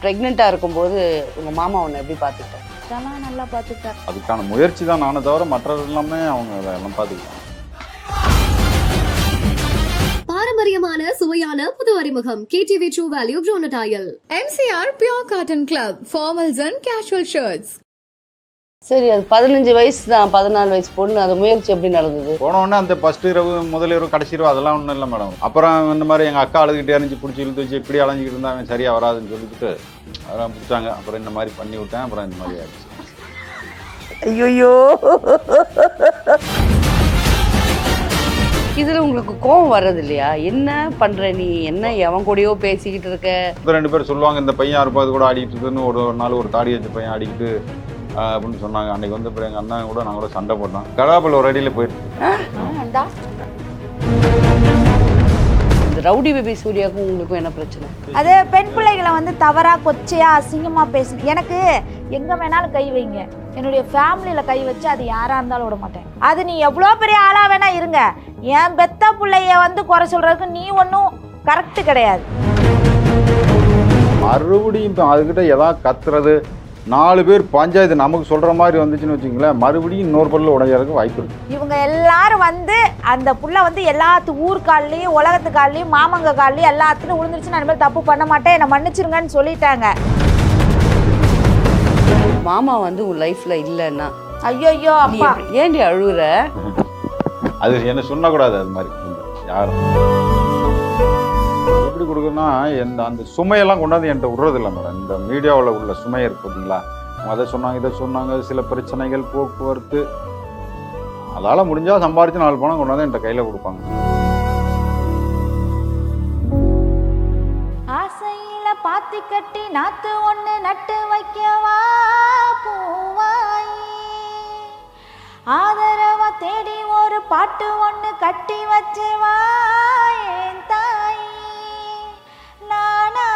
ப்ரெக்னெண்ட்டாக இருக்கும்போது உங்கள் மாமா உன்னை எப்படி பார்த்துக்கிட்டாங்க? அதெல்லாம் நல்லா பார்த்துக்கிட்டார். அதுக்கான முயற்சி தான் நானே தவிர மற்றது எல்லாமே அவங்க அதெல்லாம் பார்த்துக்கிட்டாங்க. பாரம்பரியமான சுவையான புது அறிமுகம் KTV True Value Bronatile. MCR Pure Cotton Club, formals and casual shirts. சரி, அது 15 வயசு தான், 14 வயசு பொண்ணு, அது முயற்சி எப்படி நடந்தது? போனோடனே அந்த ஃபஸ்ட்டு இரவு முதல் இரவு கடைசி இரவு அதெல்லாம் ஒன்றும் இல்லை மேடம். அப்புறம் இந்த மாதிரி எங்கள் அக்கா அழுதுகிட்டே இருந்துச்சு, பிடிச்சி இழுத்து வச்சு இப்படி அலைஞ்சிக்கிட்டு இருந்தா அவன் சரியாக வராதுன்னு சொல்லிவிட்டு அதெல்லாம் பிடிச்சாங்க. அப்புறம் இந்த மாதிரி பண்ணி விட்டேன். அப்புறம் இந்த மாதிரி ஆயிடுச்சு. ஐயோ, இதில் உங்களுக்கு கோவம் வர்றது இல்லையா? என்ன பண்ணுற நீ, என்ன எவன் கூடயோ பேசிக்கிட்டு இருக்க? ரெண்டு பேர் சொல்லுவாங்க, இந்த பையன் இருப்பாது கூட ஆடிக்கிட்டு இருக்குன்னு. ஒரு நாள் ஒரு தாடி வச்ச பையன் ஆடிக்கிட்டு அப்படின்னு சொன்னாங்க. அன்றைக்கி வந்து அப்புறம் எங்கள் அண்ணன் கூட நாங்கள் கூட சண்டை போட்டோம். கடாபல் ஒரு அடியில் போயிட்டு இந்த ரவுடி பேபி சூர்யாவுக்கும் உங்களுக்கும் என்ன பிரச்சனை? அது பெண் பிள்ளைகளை வந்து தவறாக கொச்சையா அசிங்கமாக பேசணும். எனக்கு எங்கே வேணாலும் கை வைங்க, என்னுடைய ஃபேமிலியில் கை வச்சு அது யாராக இருந்தாலும் விட மாட்டேன். அது நீ எவ்வளோ பெரிய ஆளாக வேணா இருங்க, என் பெத்த பிள்ளைய வந்து குறை சொல்கிறதுக்கு நீ ஒன்றும் கரெக்டு கிடையாது. மறுபடியும் அதுக்கிட்ட எதாவது கத்துறது, 4 பேர் பஞ்சாயத்து நமக்கு சொல்கிற மாதிரி வந்துச்சுன்னு வச்சுங்களேன், மறுபடியும் இன்னொரு பொருள் உடையறதுக்கு வாய்ப்பு இருக்குது. இவங்க எல்லாரும் வந்து அந்த புள்ள வந்து ஊர் கால்லையும் உலகத்து கால்லையும் மாமங்க கால்லையும் எல்லாத்துலையும் விழுந்துருச்சு. நான் தப்பு பண்ண மாட்டேன், என்னை மன்னிச்சிருங்கன்னு சொல்லிட்டாங்க. மாமா வந்து உன் லைஃப்பில் இல்லைன்னா ஐயோ அப்பா ஏண்டி அழுகுற? அது என்ன சொல்லக்கூடாது. அது மாதிரி யாரும் எப்படி கொடுக்குன்னா அந்த சுமையெல்லாம் கொண்டாந்து என்கிட்ட விடுறதில்ல மேடம். இந்த மீடியாவில் உள்ள சுமை இருக்கு பார்த்தீங்களா, அதை சொன்னாங்க இதை சொன்னாங்க, சில பிரச்சனைகள் போக்குவரத்து, அதால் முடிஞ்சால் சம்பாரித்து 4 பணம் கொண்டாந்து என்கிட்ட கையில் கொடுப்பாங்க. ஆசையில பாத்தி கட்டி நாத்து ஒண்ணு நட்டு வைக்கவா பூவாய், ஆதரவா தேடி ஒரு பாட்டு ஒண்ணு கட்டி வச்சேவா என் தாய், நானா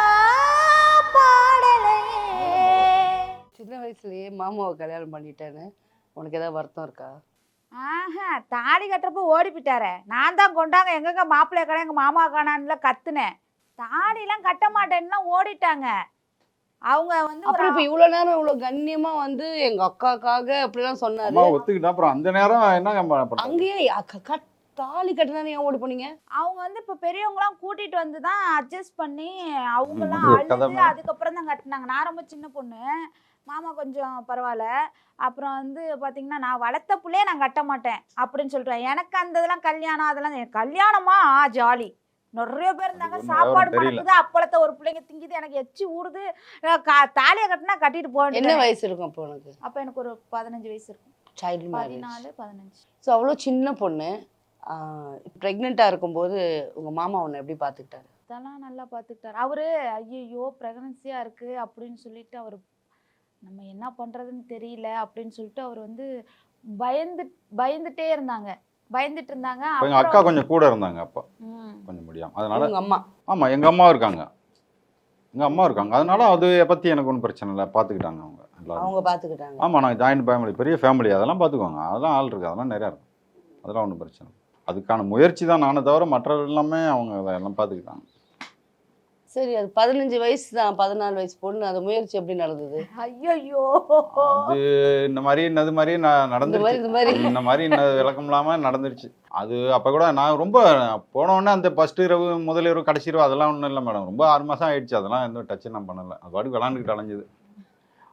பாடலையே. சின்ன வயசுலயே மாமாவை கல்யாணம் பண்ணிட்டேன்னு உனக்கு ஏதாவது வருத்தம் இருக்கா? தாலி கட்டுறப்போ ஓடி போயிட்டாரே, நான் தான் கொண்டாங்க எங்கெங்க மாப்பிள்ளைய கடை எங்க மாமா காணான்ல கத்துனேன். தாலிலாம் கட்ட மாட்டேன்னா ஓடிட்டாங்க அவங்க வந்து. அப்புறம் இப்ப இவ்வளவு நேரம் இவ்வளவு கண்ணியமா வந்து எங்க அக்காக்காக அப்படிலாம் சொன்னாரு, ஒத்துக்கிட்டா அப்புறம் அந்த நேரம் என்ன அங்கேயே தாலி கட்டினானே ஏன் ஓடி போனீங்க? அவங்க வந்து இப்ப பெரியவங்களாம் கூட்டிட்டு வந்து தான் அட்ஜஸ்ட் பண்ணி அவங்கலாம் அழுது அதுக்கப்புறம் தான் கட்டினாங்க. நான் ரொம்ப சின்ன பொண்ணு, மாமா கொஞ்சம் பரவாயில்ல. அப்புறம் வந்து பார்த்தீங்கன்னா நான் வளர்த்த பிள்ளையே நான் கட்ட மாட்டேன் அப்படின்னு சொல்லிட்டேன். எனக்கு அந்த இதெல்லாம் கல்யாணம் அதெல்லாம் கல்யாணமா ஜாலி. நிறைய பேர் இருந்தாங்க, சாப்பாடு பண்ணுறது அப்பளத்தை ஒரு பிள்ளைங்க திங்குது, எனக்கு எச்சி ஊடுது. தாலியை கட்டினா கட்டிட்டு போக. என்ன வயசு இருக்கும் அப்போ உனக்கு? அப்போ எனக்கு ஒரு 15 வயசு இருக்கும். சைல்டு 14 15. ஸோ அவ்வளோ சின்ன பொண்ணு ப்ரெக்னெண்ட்டாக இருக்கும்போது உங்கள் மாமா உன்னை எப்படி பார்த்துக்கிட்டாரு? அதெல்லாம் நல்லா பார்த்துக்கிட்டாரு. அவரு ஐயோ ப்ரெக்னன்சியாக இருக்குது அப்படின்னு சொல்லிட்டு அவர் நம்ம என்ன பண்ணுறதுன்னு தெரியல அப்படின்னு சொல்லிட்டு அவர் வந்து பயந்துட்டே இருந்தாங்க. எங்கள் அக்கா கொஞ்சம் கூட இருந்தாங்க அப்போ கொஞ்சம் முடியாமல், அதனால உங்கள் அம்மா. ஆமாம் எங்கள் அம்மா இருக்காங்க, அதனால அதை பற்றி எனக்கு ஒன்றும் பிரச்சனை இல்லை, பார்த்துக்கிட்டாங்க அவங்க எல்லாரும். அவங்க பார்த்துக்கிட்டாங்க. ஆமாம், நாங்கள் ஜாயிண்ட் ஃபேமிலி, பெரிய ஃபேமிலி, அதெல்லாம் பார்த்துக்குவாங்க. அதெல்லாம் ஆள் இருக்குது, அதெல்லாம் நிறையா இருக்கும், அதெல்லாம் ஒன்றும் பிரச்சனை இல்லை. அதுக்கான முயற்சி தான் நானே தவிர மற்றது எல்லாமே அவங்க அதெல்லாம் பார்த்துக்கிட்டாங்க. சரி, அது 15 வயசு தான், 14 வயசு பொண்ணு, அது முயற்சி எப்படி நடந்தது? ஐயோ அது இந்த மாதிரி நடந்துருச்சு, இந்த மாதிரி விளக்கம் இல்லாமல் நடந்துருச்சு. அது அப்போ கூட நான் ரொம்ப போனோடனே அந்த ஃபஸ்ட்டு இரவு முதல் இரவு கடைசி இரவு அதெல்லாம் ஒன்றும் இல்லை மேடம். ரொம்ப 6 மாதம் ஆயிடுச்சு, அதெல்லாம் எந்த டச்சு நான் பண்ணலை. அது பாட்டுக்கு விளாண்டுக்கிட்டு அலைஞ்சிது.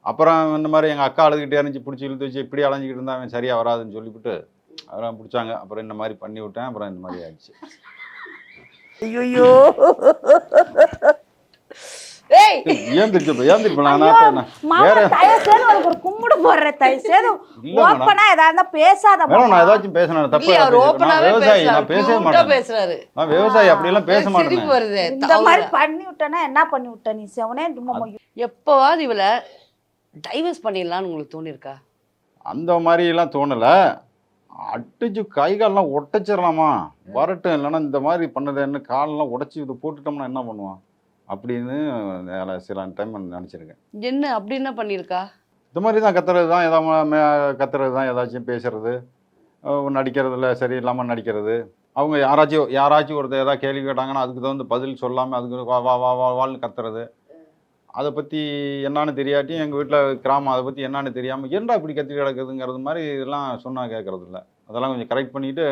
அப்புறம் இந்த மாதிரி எங்கள் அக்கா அழுதுகிட்டே இருந்துச்சு, பிடிச்சி இழுத்து வச்சு இப்படி அலைஞ்சிக்கிட்டு இருந்தா அவன் சரியாக வராதுன்னு சொல்லிவிட்டு அதெல்லாம் பிடிச்சாங்க. அப்புறம் இந்த மாதிரி பண்ணி விட்டேன். அப்புறம் இந்த மாதிரி ஆயிடுச்சு. ஐயோ ஏன் திருப்பலாம் ஒரு கும்பிடு போடுற தயவுசெய்து ஓப்பனா ஏதாவது பேசாத. நான் ஏதாச்சும் பேசினேன் தப்பு, விவசாயி, நான் பேசவே மாட்டேன், நான் விவசாயி அப்படியெல்லாம் பேச மாட்டேன். இந்த மாதிரி பண்ணி விட்டேன்னா என்ன பண்ணி விட்ட நீ செவனே? எப்பவாவது இவளை டைவர்ஸ் பண்ணிடலான்னு உங்களுக்கு தோணிருக்கா? அந்த மாதிரிலாம் தோணலை. அடிச்சு கைகாலெலாம் உடைச்சிடலாமா வரட்டும், இல்லைன்னா இந்த மாதிரி பண்ணதேன்னு காலெல்லாம் உடச்சி இது போட்டுட்டோம்னா என்ன பண்ணுவான் அப்படின்னு சில டைம் நினச்சிருக்கேன். என்ன அப்படி என்ன பண்ணியிருக்கா? இந்த மாதிரி தான் கத்துறது தான், கத்துறது தான், ஏதாச்சும் பேசுறது, நடிக்கிறதுல சரி இல்லாமல் நடிக்கிறது. அவங்க யாராச்சும் ஒருத்தர் ஏதாவது கேள்வி கேட்டாங்கன்னா அதுக்கு தகுந்த பதில் சொல்லாமல் அதுக்கு வா வா வா வா வாழ்னு கத்துறது. அதை பற்றி என்னான்னு தெரியாட்டி எங்கள் வீட்டில் கிராமம் அதை பற்றி என்னான்னு தெரியாமல் ஏன்டா இப்படி கத்தி கிடக்குதுங்கிறது மாதிரி இதெல்லாம் சொன்னால் கேட்கறது இல்லை. அதெல்லாம் கொஞ்சம் கரெக்ட் பண்ணிவிட்டு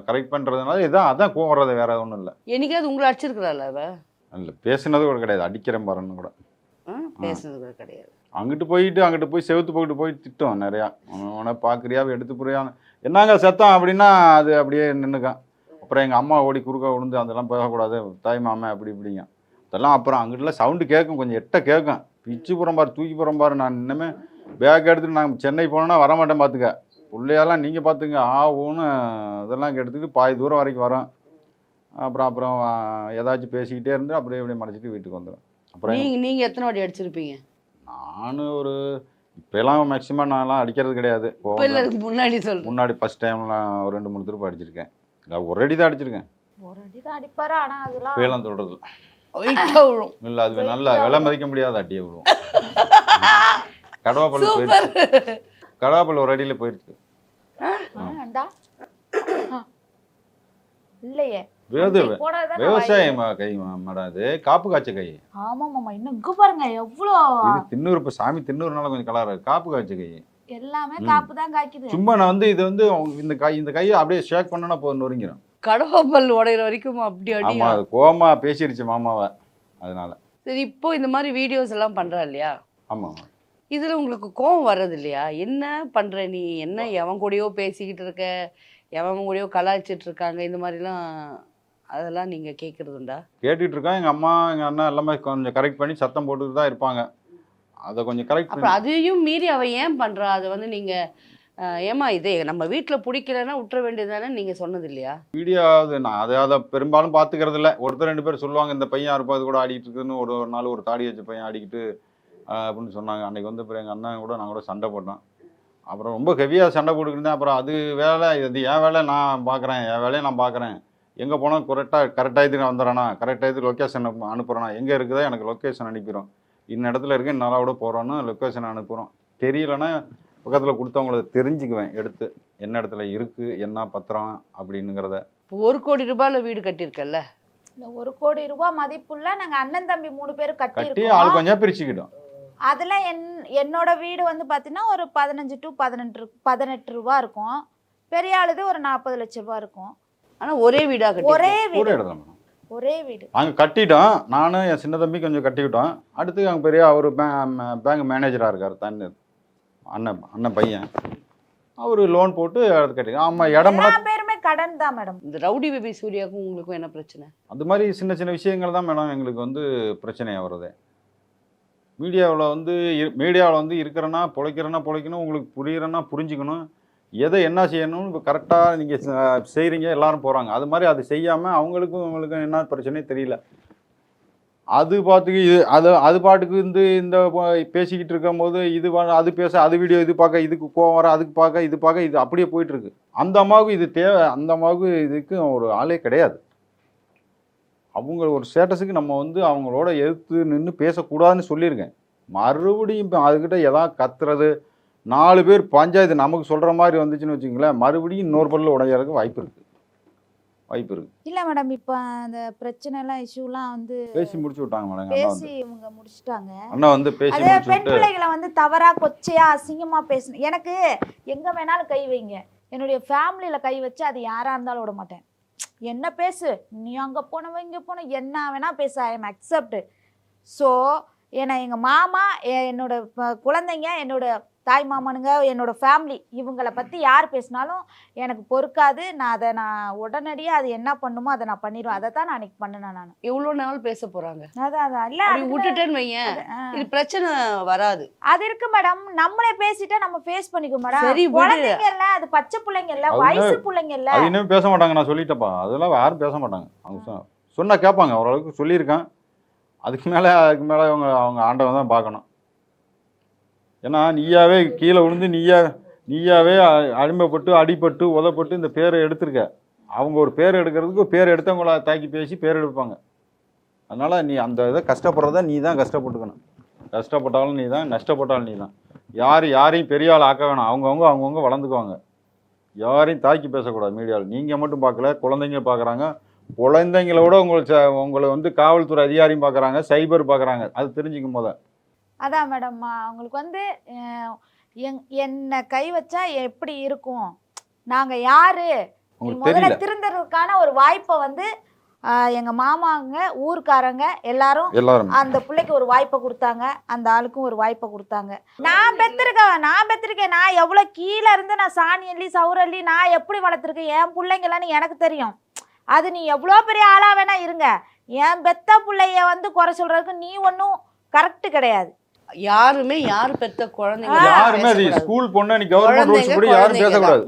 கரெக்ட் பண்ணுறதுனால இதான் அதான் கோவம் வர்றது, வேறு ஒன்றும் இல்லை. என்னைக்காவது உங்களை அடிச்சிருக்கிறாள் அவ? இல்லை, பேசுனது கூட கிடையாது, அடிக்கிறேன் பாருன்னு கூட பேசுனது கூட கிடையாது. அங்கிட்டு போய் செவுத்து போய் திட்டோம் நிறையா. உன பார்க்குறியா எடுத்து புரியான்னு என்னங்க சத்தம் அப்படின்னா அது அப்படியே நின்றுக்கான். அப்புறம் எங்கள் அம்மா ஓடி குறுக்க விழுந்து அதெல்லாம் பேசக்கூடாது தாய் மாமன் அப்படி இப்படிங்க அதெல்லாம். அப்புறம் அங்கிட்டலாம் சவுண்டு கேட்கும், கொஞ்சம் எட்ட கேட்கும். பிச்சு புறம் பாரு தூக்கி புறம் பாரு. நான் இன்னுமே பேக் எடுத்துகிட்டு நாங்கள் சென்னை போனோன்னா வரமாட்டேன் பார்த்துக்க, பிள்ளையெல்லாம் நீங்கள் பார்த்துங்க ஆகும்னு இதெல்லாம் எடுத்துக்கிட்டு பாதி தூரம் வரைக்கும் வரோம். அப்புறம் ஏதாச்சும் பேசிக்கிட்டே இருந்து அப்படியே இப்படியே மறைச்சிட்டு வீட்டுக்கு வந்துடும். அப்புறம் நீங்கள் எத்தனை வாட்டி அடிச்சிருப்பீங்க? நான் ஒரு இப்போலாம் மேக்ஸிமம் நான்லாம் அடிக்கிறது கிடையாது. முன்னாடி முன்னாடி ஃபஸ்ட் டைம்லாம் ஒரு 2-3 திருப்பி அடிச்சிருக்கேன். ஒரு அடி தான் அடிச்சிருக்கேன். ஒரு அடி தான் அடிப்பாரு. ஆனால் அதெல்லாம் இப்போலாம் சொல்கிறது இல்லை, அது நல்லா விலை மதிக்க முடியாத அடியே விழுவும். கடவாப்பல் போயிடுச்சு, கடவாப்பல் ஒரு அடியில் போயிடுச்சு. இல்லையே விவசாயம் கை மேடம், அது காப்பு காய்ச்ச கை. ஆமா மாமா, இன்னும் இங்க பாருங்க எவ்வளோ தின்னூர். இப்போ சாமி தின்னூர்னால கொஞ்சம் கலர் காப்பு காய்ச்ச கை. எல்லாமே காப்பு தான் காய்க்குது. சும்மா நான் வந்து இது வந்து இந்த கையை அப்படியே ஷேக் பண்ணனா போதும் நொறுங்கிடும். கடவாப்பல் உடையிற வரைக்கும் அப்படி அடி. ஆமா, அது கோமா பேசிருச்சு மாமாவை, அதனால. சரி, இப்போ இந்த மாதிரி வீடியோஸ் எல்லாம் பண்றா இல்லையா? ஆமா. இதுல உங்களுக்கு கோவம் வர்றது இல்லையா? என்ன பண்ற நீ, என்ன எவன் கூடயோ பேசிக்கிட்டு இருக்க, எவன் கூடயோ கலாய்ச்சிட்டு இருக்காங்க, இந்த மாதிரிலாம் அதெல்லாம் நீங்க கேட்கறதுண்டா? கேட்டுட்டு இருக்கான். எங்க அம்மா எங்க அண்ணா எல்லாமே கொஞ்சம் கரெக்ட் பண்ணி சத்தம் போட்டுட்டு தான் இருப்பாங்க. அதை கொஞ்சம் கரெக்ட் பண்ணி. அப்புறம் அதையும் மீறி அவ ஏன் பண்றா? அதை வந்து நீங்க ஏமா இதே நம்ம வீட்டில் பிடிக்கலன்னா விட்டுற வேண்டியதானே நீங்க சொன்னது இல்லையா? வீடியோ நான் அதை பெரும்பாலும் பார்த்துக்கிறது இல்லை. ஒருத்தர் 2 பேர் சொல்லுவாங்க இந்த பையன் இருப்பா அது கூட ஆடிட்டு இருக்குதுன்னு. ஒரு நாள் ஒரு தாடி வச்ச பையன் ஆடிக்கிட்டு அப்படின்னு சொன்னாங்க. அன்னைக்கு வந்து அப்புறம் எங்கள் அண்ணன் கூட நான் கூட சண்டை போட்டேன். அப்புறம் ரொம்ப ஹெவியாக சண்டை போட்டுக்கிட்டேன். அப்புறம் அது வேலை, இது என் வேலை நான் பார்க்குறேன், என் வேலையை நான் பார்க்குறேன். எங்கே போனால் கரெக்டாக நான் வந்துடுறேன்னா, கரெக்டாக லொக்கேஷன் அனுப்புகிறேன்னா, எங்கே இருக்குதோ எனக்கு லொக்கேஷன் அனுப்பிடும். இன்ன இடத்துல இருக்கேன், நல்லா கூட போகிறோன்னு லொக்கேஷன் அனுப்புகிறோம். தெரியலன்னா பக்கத்தில் கொடுத்தவங்கள தெரிஞ்சுக்குவேன், எடுத்து என்ன இடத்துல இருக்குது என்ன பத்திரம் அப்படின்னுங்கிறத. 1 கோடி ரூபாயில் வீடு கட்டியிருக்கல்ல? இந்த 1 கோடி ரூபாய் மதிப்புள்ள நாங்கள் அண்ணன் தம்பி 3 பேர் கட்டி ஆள் கொஞ்சம் பிரிச்சுக்கிட்டோம். அதில் என்னோட வீடு வந்து பார்த்தீங்கன்னா ஒரு 15 to 18 ரூபா இருக்கும். பெரிய ஆளுது ஒரு 40 லட்ச ரூபா இருக்கும். ஆனால் ஒரே வீடாக கட்டி ஒரே வீடு நாங்கள் கட்டிட்டோம். நானும் என் சின்ன தம்பி கொஞ்சம் கட்டிக்கிட்டோம். அடுத்து அங்கே பெரிய அவர் பேங்க் மேனேஜராக இருக்கார், தண்ணி அண்ணன் பையன். அவர் லோன் போட்டு எடுத்து கட்டி. ஆமாம், இடமெல்லாம் பேருமே கடன் தான் மேடம். இந்த ரவுடி பேபி சூர்யாவுக்கும் உங்களுக்கும் என்ன பிரச்சனை? அது மாதிரி சின்ன சின்ன விஷயங்கள் தான் மேடம் எங்களுக்கு வந்து பிரச்சனையாக வருது. மீடியாவில் வந்து இருக்கிறேன்னா பிழைக்கணும், உங்களுக்கு புரியுறேன்னா புரிஞ்சுக்கணும், எதை என்ன செய்யணும்னு இப்போ கரெக்டாக நீங்கள் செய்கிறீங்க, எல்லாரும் போகிறாங்க. அது மாதிரி அது செய்யாமல் அவங்களுக்கும் என்ன பிரச்சனையே தெரியல. அது பாட்டுக்கு அது பாட்டுக்கு இந்த பேசிக்கிட்டு இருக்கும் போது அது பேச, அது வீடியோ இது பார்க்க, இதுக்கு கோவம் வர, அதுக்கு பார்க்க, இது பார்க்க, இது அப்படியே போயிட்டுருக்கு. அந்த அம்மாவுக்கு இது தேவை, அந்த அம்மாவுக்கு இதுக்கு ஒரு ஆளே கிடையாது. அவங்க ஒரு ஸ்டேட்டஸுக்கு நம்ம வந்து அவங்களோட எதிர்த்து நின்று பேசக்கூடாதுன்னு சொல்லியிருக்கேன். மறுபடியும் இப்போ அதுக்கிட்ட எதாவது கத்துறது, 4 பேர் பஞ்சாயத்து நமக்கு சொல்கிற மாதிரி வந்துச்சுன்னு வச்சுங்களேன், மறுபடியும் இன்னொரு பல்ல உடையறதுக்கு வாய்ப்பு இருக்குது. இல்லை மேடம், இப்போ அந்த பிரச்சனைலாம் இஷ்யூலாம் வந்து பேசி முடிச்சு விட்டாங்க மேடம். பேசி இவங்க முடிச்சிட்டாங்க. அண்ணா வந்து பேசி முடிச்சு பெண் பிள்ளைகளை வந்து தவறா கொச்சையா அசிங்கமா பேசணும். எனக்கு எங்க வேணாலும் கை வைங்க, என்னுடைய ஃபேமிலியில கை வச்சு அது யாரா இருந்தாலும் விட மாட்டேன். என்ன பேசு, நீ அங்கே போனவ இங்கே போன, என்ன வேணா பேச, ஐ எம் அக்செப்ட். ஸோ என்னை எங்கள் மாமா, என்னோட குழந்தைங்க, என்னோட தாய் மாமனுங்க, என்னோட ஃபேமிலி, இவங்களை பற்றி யார் பேசினாலும் எனக்கு பொறுக்காது. நான் உடனடியாக அது என்ன பண்ணுமோ அதை நான் பண்ணிடுவேன். அதை தான் நான் அன்னைக்கு பண்ணினேன். நான் எவ்வளோ நாள் பேச போகிறாங்க, அதான் இல்லை விட்டுட்டேன்னு வையன், இது பிரச்சனை வராது. அது இருக்கு மேடம், நம்மளே பேசிட்டா நம்ம ஃபேஸ் பண்ணிக்கோ மேடம். சரி, குழந்தைங்க இல்லை, அது பச்சை பிள்ளைங்க இல்லை, வயசு பிள்ளைங்க இல்லை, அது இன்னும் பேச மாட்டாங்க. நான் சொல்லிட்டப்பா, அதெல்லாம் யாரும் பேச மாட்டாங்க. அவங்க சொன்னால் கேட்பாங்க, ஓரளவுக்கு சொல்லியிருக்கேன். அதுக்கு மேலே அவங்க ஆண்டவன் தான் பார்க்கணும். ஏன்னா நீயாவே கீழே விழுந்து நீயாவே அடிமைப்பட்டு அடிபட்டு உதப்பட்டு இந்த பேரை எடுத்திருக்க. அவங்க ஒரு பேர் எடுக்கிறதுக்கு பேர் எடுத்தவங்கள தாக்கி பேசி பேர் எடுப்பாங்க. அதனால் நீ அந்த இதை கஷ்டப்படுறத நீ தான் கஷ்டப்பட்டுக்கணும். கஷ்டப்பட்டாலும் நீ தான், நஷ்டப்பட்டாலும் நீ தான். யாரையும் பெரிய ஆள் ஆக்க வேணாம். அவங்கவுங்க வளர்ந்துக்குவாங்க. யாரையும் தாக்கி பேசக்கூடாது மீடியாவில். நீங்கள் மட்டும் பார்க்கல, குழந்தைங்க பார்க்குறாங்க, குழந்தைங்களோட உங்களை வந்து காவல்துறை அதிகாரியும் பார்க்குறாங்க, சைபர் பார்க்குறாங்க. அது தெரிஞ்சுக்கும் போத. அதான் மேடம் அவங்களுக்கு வந்து என்னை கை வச்சா எப்படி இருக்கும், நாங்கள் யாரு உங்களுக்கு முதல்ல தெரியல. திருந்துறதுக்கான ஒரு வாய்ப்பை வந்து எங்கள் மாமாங்க ஊர்க்காரங்க எல்லாரும் அந்த பிள்ளைக்கு ஒரு வாய்ப்பை கொடுத்தாங்க, அந்த ஆளுக்கும் ஒரு வாய்ப்பை கொடுத்தாங்க. நான் பெற்றிருக்கேன். நான் எவ்வளோ கீழே இருந்து நான் சாணி அள்ளி சவுரள்ளி நான் எப்படி வளர்த்துருக்கேன் என் பிள்ளைங்களான்னு எனக்கு தெரியும். அது நீ எவ்வளோ பெரிய ஆளா வேணா இருங்க, என் பெத்த பிள்ளைய வந்து குறை சொல்றதுக்கு நீ ஒன்றும் கரெக்ட் கிடையாது. யாருமே யார் பெத்த குழந்தைங்க யாருமே அது ஸ்கூல் பொண்ணு நீ கவர்மெண்ட் ரூல்ஸ் படி யாரும் பேசக்கூடாது.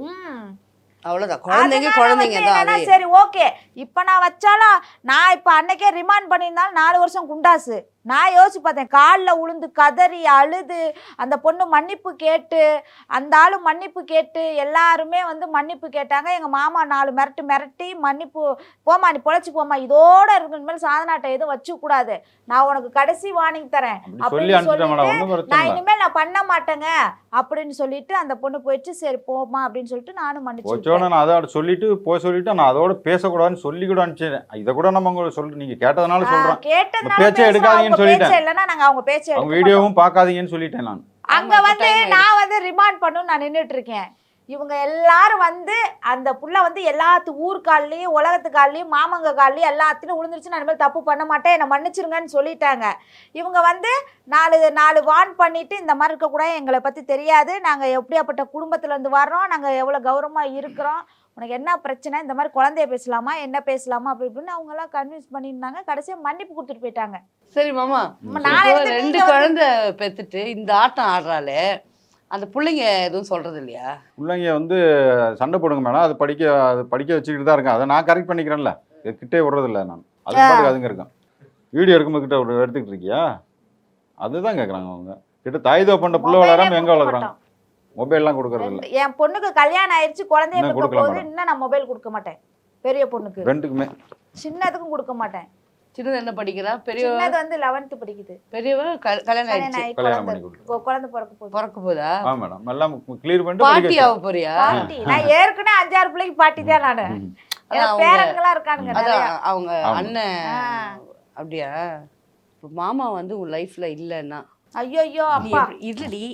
அவ்வளவுதான். குழந்தைங்க தான். சரி ஓகே, இப்ப நான் வச்சாலும் நான் இப்ப அன்னைக்கே ரிமாண்ட் பண்ணியிருந்தாலும் 4 வருஷம் குண்டாசு. நான் யோசிச்சு பார்த்தேன், காலில் உளுந்து கதறி அழுது அந்த பொண்ணு மன்னிப்பு கேட்டு அந்த ஆளு மன்னிப்பு கேட்டு எல்லாருமே வந்து மன்னிப்பு கேட்டாங்க. எங்கள் மாமா 4 மிரட்டி மன்னிப்பு போமா நீ பொழைச்சி போமா, இதோட இருக்கு இனிமேல் சாதனாட்டை எதுவும் வச்சுக்கூடாது, நான் உனக்கு கடைசி வார்னிங் தரேன் அப்படின்னு சொல்லிட்டு நான் இனிமேல் நான் பண்ண மாட்டேங்க அப்படின்னு சொல்லிட்டு அந்த பொண்ணு போயிட்டு சரி போமா அப்படின்னு சொல்லிட்டு நானும் மன்னிச்சு நான் அதோட சொல்லிட்டு போய் சொல்லிட்டு நான் அதோட பேசக்கூடாதுன்னு சொல்லி கூட அனுப்பிச்சேன். இதை கூட நம்ம சொல்லிட்டு நீங்க கேட்டதுனால சொல்றேன், பேச்சே எடுக்காதீங்கன்னு சொல்லிட்டேன். இல்லனா நாங்க அவங்க பேச்சை எடுக்க மாட்டோம், வீடியோவும் பார்க்காதீங்கன்னு சொல்லிட்டேன். அங்க வந்து நான் வந்து ரிமாண்ட் பண்ணனும் நான் நின்னுட்டு இருக்கேன். இவங்க எல்லாரும் வந்து அந்த புள்ள வந்து எல்லாத்து ஊர் கால்லயும் உலகத்து கால்லயும் மாமங்க கால்லயும் எல்லாத்தையும் விழுந்துருச்சு, நான் இனிமேல் தப்பு பண்ண மாட்டேன் என்னை மன்னிச்சிருங்கன்னு சொல்லிட்டாங்க. இவங்க வந்து 4 வார்ன் பண்ணிட்டு இந்த மாதிரி இருக்கக்கூடாது, எங்களை பற்றி தெரியாது, நாங்கள் எப்படியாப்பட்ட குடும்பத்துலேருந்து வர்றோம், நாங்கள் எவ்வளோ கௌரவமாக இருக்கிறோம், உனக்கு என்ன பிரச்சனை, இந்த மாதிரி குழந்தைய பேசலாமா என்ன பேசலாமா அப்படி இப்படின்னு அவங்கெல்லாம் கன்வின்ஸ் பண்ணியிருந்தாங்க. கடைசியாக மன்னிப்பு கொடுத்துட்டு போயிட்டாங்க. சரி மாமா, 2 குழந்தை பெற்றுட்டு இந்த ஆட்டம் ஆடுறாளே அந்த பிள்ளைங்க எதுவும் சொல்றது இல்லையா? பிள்ளைங்க வந்து சண்டை போடுங்க மேடம், அது படிக்க வச்சுக்கிட்டு தான் இருக்கேன், அதை நான் கரெக்ட் பண்ணிக்கிறேன்ல, கிட்டே விடுறதில்ல நான், அது பாட்டுக்கு அதுங்க இருக்கேன். வீடியோ எடுக்கும்போது கிட்ட எடுத்துக்கிட்டு இருக்கியா அதுதான் கேட்குறாங்க அவங்க கிட்ட. தாய் தோப்பண்ட பிள்ளை வளராம எங்கே வளர்க்குறாங்க, மொபைல்லாம் கொடுக்கறது இல்லை. என் பொண்ணுக்கு கல்யாணம் ஆயிடுச்சு, குழந்தைய கொடுக்க போது இன்னும் நான் மொபைல் கொடுக்க மாட்டேன். பெரிய பொண்ணுக்கு 2க்குமே, சின்னதுக்கும் கொடுக்க மாட்டேன். சின்னது என்ன படிக்கிறா? பெரியவ வந்து 11th படிக்குது. பெரியவ கல்யாணம் ஆயிடுச்சு, குழந்தை பிறக்க போதா? ஆ மேடம் எல்லாம் கிளியர் பண்ணிட்டு பாட்டி ஆக போறியா? பாட்டி நான் ஏற்கனவே 5-6 பிள்ளைக்கு பாட்டி தான் நானு. பேரன்களா இருக்கானுங்க நிறைய. அவங்க அண்ணன் அப்படியா? இப்போ மாமா வந்து உன் லைஃப்ல இல்லைன்னா ஐயோ அப்பா இல்லடி,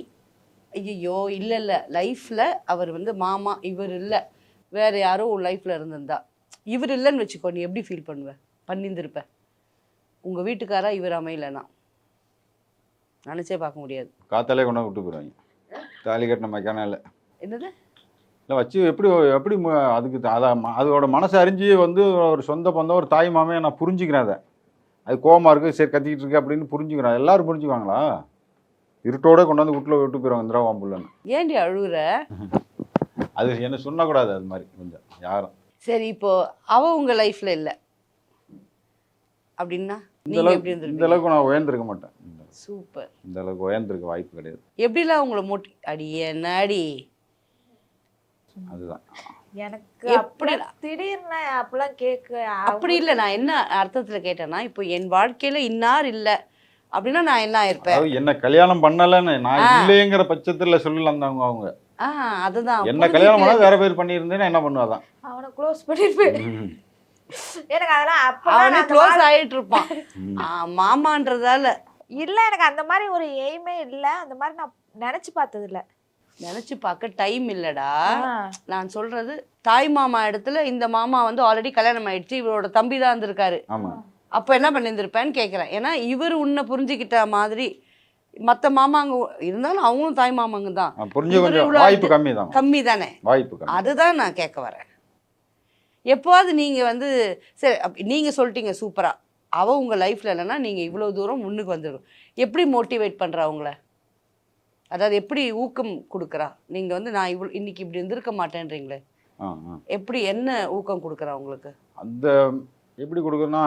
ஐயோ இல்ல லைஃப்ல அவர் வந்து மாமா இவர் இல்ல வேற யாரோ உன் லைஃப்ல இருந்திருந்தா, இவர் இல்லைன்னு வச்சுக்கோ, நீ எப்படி ஃபீல் பண்ணுவ? பண்ணியிருந்திருப்ப உங்க வீட்டுக்காரா இவர் அமையலன்னா நினைச்சே பார்க்க முடியாது. காத்தாலே கொண்டு விட்டு போயிடுவாங்க, தாலி கட்டின மைக்கான என்னது இல்லை வச்சு எப்படி அதுக்கு அதோட மனசை அறிஞ்சு வந்து ஒரு சொந்த பந்தம் ஒரு தாய் மாமையை நான் புரிஞ்சுக்கிறேன். அதை அது கோவமா இருக்கு சரி கத்திக்கிட்டு இருக்கு அப்படின்னு புரிஞ்சுக்கிறேன். எல்லாரும் புரிஞ்சுக்குவாங்களா? இருட்டோட கொண்டாந்து வீட்டில் விட்டு போயிடுவாங்க இந்திராவாம் புள்ளன்னு. ஏன்டி அழுகுற? அது என்ன சொல்லக்கூடாது அது மாதிரி கொஞ்சம் யாரும். சரி இப்போ அவ உங்க லைஃப்ல இல்லை அப்படின்னா இந்த அளவுக்கு நான் உயர்ந்திருக்க மாட்டேன். சூப்பர். இந்த அளவுக்கு உயர்ந்திருக்க வாய்ப்பு கிடையாது. எப்படிலாம் உங்களை அடி என்னடி அதுதான் எனக்கு அப்படி திடீர்னு அப்பெல்லாம் கேட்க அப்படி இல்லை. நான் என்ன அர்த்தத்துல கேட்டேன்னா, இப்போ என் வாழ்க்கையில இன்னார் இல்லை அப்படின்னா நான் என்ன ஆயிருப்பேன்? என்ன கல்யாணம் பண்ணலன்னு நான் இல்லைங்கிற பட்சத்துல சொல்லலாம் அவங்க. அதுதான் என்ன கல்யாணம் பண்ணா வேற பேர் பண்ணியிருந்தேன்னா என்ன பண்ணுவாதான்? அவனை க்ளோஸ் பண்ணிருப்பேன். எனக்கு அதெல்லாம் அவனே க்ளோஸ் ஆயிட்டு இருப்பான் மாமான்றதால. இல்ல எனக்கு அந்த மாதிரி ஒரு எய்மே இல்ல, அந்த மாதிரி நான் நினைச்சு பார்த்தது இல்ல. நினைச்சு பார்க்க டைம் இல்லடா. நான் சொல்றது தாய் மாமா இடத்துல இந்த மாமா வந்து ஆல்ரெடி கல்யாணம் ஆயிடுச்சு, இவரோட தம்பி தான் இருந்திருக்காரு. அப்ப என்ன பண்ணியிருந்திருப்பேன்னு கேட்குறேன். ஏன்னா இவர் உன்னை புரிஞ்சுக்கிட்ட மாதிரி மற்ற மாமாங்க இருந்தாலும் அவங்களும் தாய் மாமாங்க தான், வாய்ப்பு கம்மி தானே, அதுதான் நான் கேட்க வரேன். எப்போவாது நீங்க வந்து சரி நீங்க சொல்லிட்டீங்க சூப்பரா, அவ உங்க லைஃப்ல இல்லைன்னா நீங்க இவ்வளவு தூரம் முன்னுக்கு வந்துடும். எப்படி மோட்டிவேட் பண்றா உங்களை? அதாவது எப்படி ஊக்கம் கொடுக்குறா? நீங்க வந்து நான் இன்னைக்கு இப்படி இருந்திருக்க மாட்டேன்றீங்களே, எப்படி என்ன ஊக்கம் கொடுக்குறா உங்களுக்கு? அந்த எப்படி கொடுக்குறேன்னா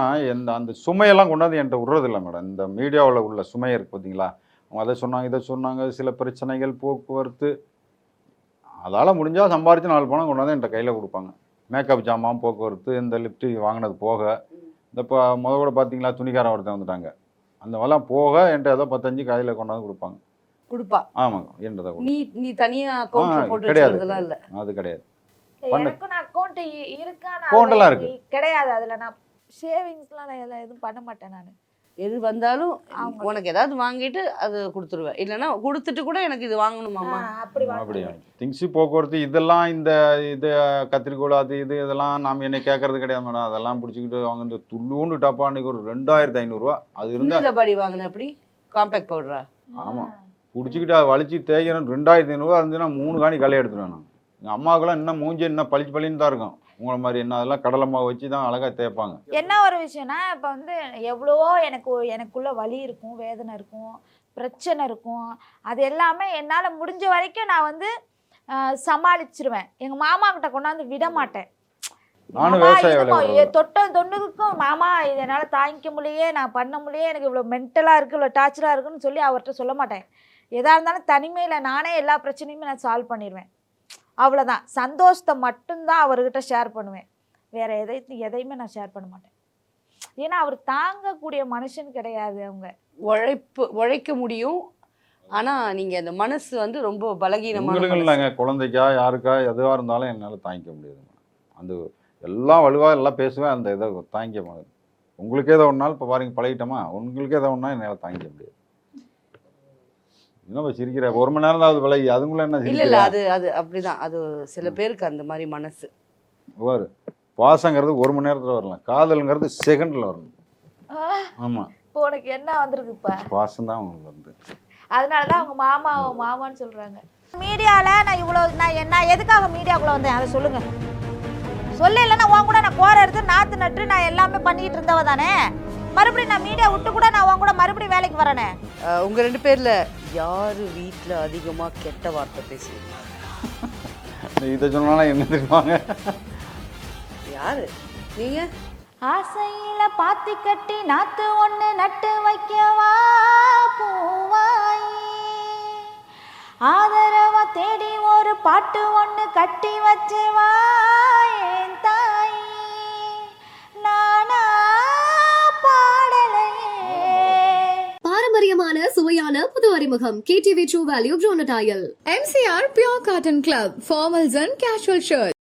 அந்த சுமையெல்லாம் கொண்டாந்து என்கிட்ட விடுறது இல்லை மேடம். இந்த மீடியாவில் உள்ள சுமை இருக்கு பார்த்தீங்களா, அவங்க அதை சொன்னாங்க இதை சொன்னாங்க, சில பிரச்சனைகள் போக்குவரத்து, அதால் முடிஞ்சால் சம்பாரித்து 4 பணம் கொண்டாந்து என்கிட்ட கையில் கொடுப்பாங்க. மேக்கப் ஜாமான் போக்குவரத்து இந்த லிப்டி வாங்கினது போக, இந்த இப்போ கூட பார்த்தீங்களா துணிக்காரன் ஒருத்தன் வந்துட்டாங்க, அந்த மாதிரிலாம் போக என்கிட்ட ஏதோ 10-5 கையில் கொண்டாந்து கொடுப்பா. ஆமாங்க, என்கிட்ட தான். நீ தனியாக கிடையாது, அது கிடையாது. பண்ணு. எனக்கும் நான் அக்கௌண்ட் Account எல்லாம் இருக்கு. கிடையாது. அதுல நான் சேவிங்ஸ்லாம் நான் எதுவும் பண்ண மாட்டேன் நான். எது வந்தாலும் உனக்கு ஏதாவது வாங்கிட்டு அது கொடுத்துருவேன், இல்லைன்னா கொடுத்துட்டு கூட எனக்கு இது வாங்கணுமாமா அப்படியா? திங்ஸ் போக்குவரத்து இதெல்லாம் இந்த இது கத்திரிக்கோள் அது இது இதெல்லாம் நாம் என்ன கேட்கறது கிடையாது மேடம். அதெல்லாம் பிடிச்சிக்கிட்டு வாங்க துள்ளூண்டு டப்பா அன்னைக்கு ஒரு 2500 ரூபா அது இருந்தா பாடி வாங்கின எப்படி காம்பேக்ட் பவுடரா? ஆமாம் பிடிச்சிக்கிட்டு அதை வலிச்சு தேய்க்கணும். 2500 ரூபா இருந்துச்சுன்னா 3 காணி களை எடுத்துருவேன் நான். எங்கள் அம்மாவுக்குலாம் இன்னும் மூஞ்சி இன்னும் பளிச்சு பளின்னு தான் இருக்கும். உங்களை மாதிரி என்ன அதெல்லாம் கடலை மாவு வச்சு தான் அழகாக தேய்ப்பாங்க. என்ன ஒரு விஷயம்னா இப்போ வந்து எவ்வளவோ எனக்குள்ள வலி இருக்கும், வேதனை இருக்கும், பிரச்சனை இருக்கும். அது எல்லாமே என்னால் முடிஞ்ச வரைக்கும் நான் வந்து சமாளிச்சிருவேன். எங்கள் மாமா கிட்ட கொண்டாந்து விட மாட்டேன். நானும் விவசாய வேலை தொண்ணுக்கும் மாமா இது என்னால் தாங்கிக்க முடியே, நான் பண்ண முடியே, எனக்கு இவ்வளோ மென்டலாக இருக்குது, இவ்வளோ டார்ச்சராக இருக்குன்னு சொல்லி அவர்கிட்ட சொல்ல மாட்டேன். எதாக இருந்தாலும் தனிமையில் நானே எல்லா பிரச்சனையுமே நான் சால்வ் பண்ணிடுவேன். அவ்வளோதான். சந்தோஷத்தை மட்டும்தான் அவர்கிட்ட ஷேர் பண்ணுவேன். வேற எதையுமே நான் ஷேர் பண்ண மாட்டேன். ஏன்னா அவர் தாங்கக்கூடிய மனுஷன் கிடையாது. அவங்க உழைக்க முடியும், ஆனா நீங்க அந்த மனசு வந்து ரொம்ப பலகீனமான. உங்களுக்கு இல்லைங்க, குழந்தைக்கா யாருக்கா எதுவாக இருந்தாலும் என்னால் தாங்கிக்க முடியாது. அந்த எல்லாம் வலுவாக எல்லாம் பேசுவேன், அந்த இதை தாங்கிக்க முடியாது. உங்களுக்கு ஏதோ ஒன்றாலும் இப்போ பாருங்க பழகிட்டோமா, உங்களுக்கு ஏதோ ஒன்றா என்னால் தாங்கிக்க முடியாது. இன்னும் சிரிக்கிற 1 மணி நேரம் தான் அது விலகி அதுக்குள்ள என்ன இல்ல இல்ல அது அது அப்படிதான். அது சில பேருக்கு அந்த மாதிரி மனசு. பாசங்கிறது 1 மணி நேரத்தில் வரலாம், காதல்ங்கிறது செகண்ட்ல வரணும். ஆமா இப்போ உனக்கு என்ன வந்திருக்குப்பா? பாசம் தான் உங்களுக்கு வந்து. அதனாலதான் அவங்க மாமான்னு சொல்றாங்க. மீடியால நான் எதுக்காக மீடியாக்குள்ள வந்தேன் அதை சொல்லுங்க. சொல்ல இல்லைன்னா உன் கூட நான் கோர எடுத்து நாத்து நட்டு நான் எல்லாமே பண்ணிட்டு இருந்தவ தானே. மறுபடியும் நான் மீடியா விட்டு கூட நான் உன் கூட மறுபடியும் வேலைக்கு வரனே. உங்க 2 பேர்ல யாரு வீட்டுல அதிகமா கெட்ட வார்த்தை பேசுவீங்க? இதை சொன்னாலும் என்ன தெரியுவாங்க? யாரு நீங்க? ஆசையில பாத்தி கட்டி நாத்து ஒண்ணு நட்டு வைக்கவா பூவாய், ஆதரவா தேடி ஒரு பாட்டு ஒண்ணு கட்டி வச்சேவா என் தாய், நானா பாடலையே. பாரம்பரியமான சுவையான புது அறிமுகம் KTV True Value Bronadile. MCR Pure Cotton Club, formals and casual shirts.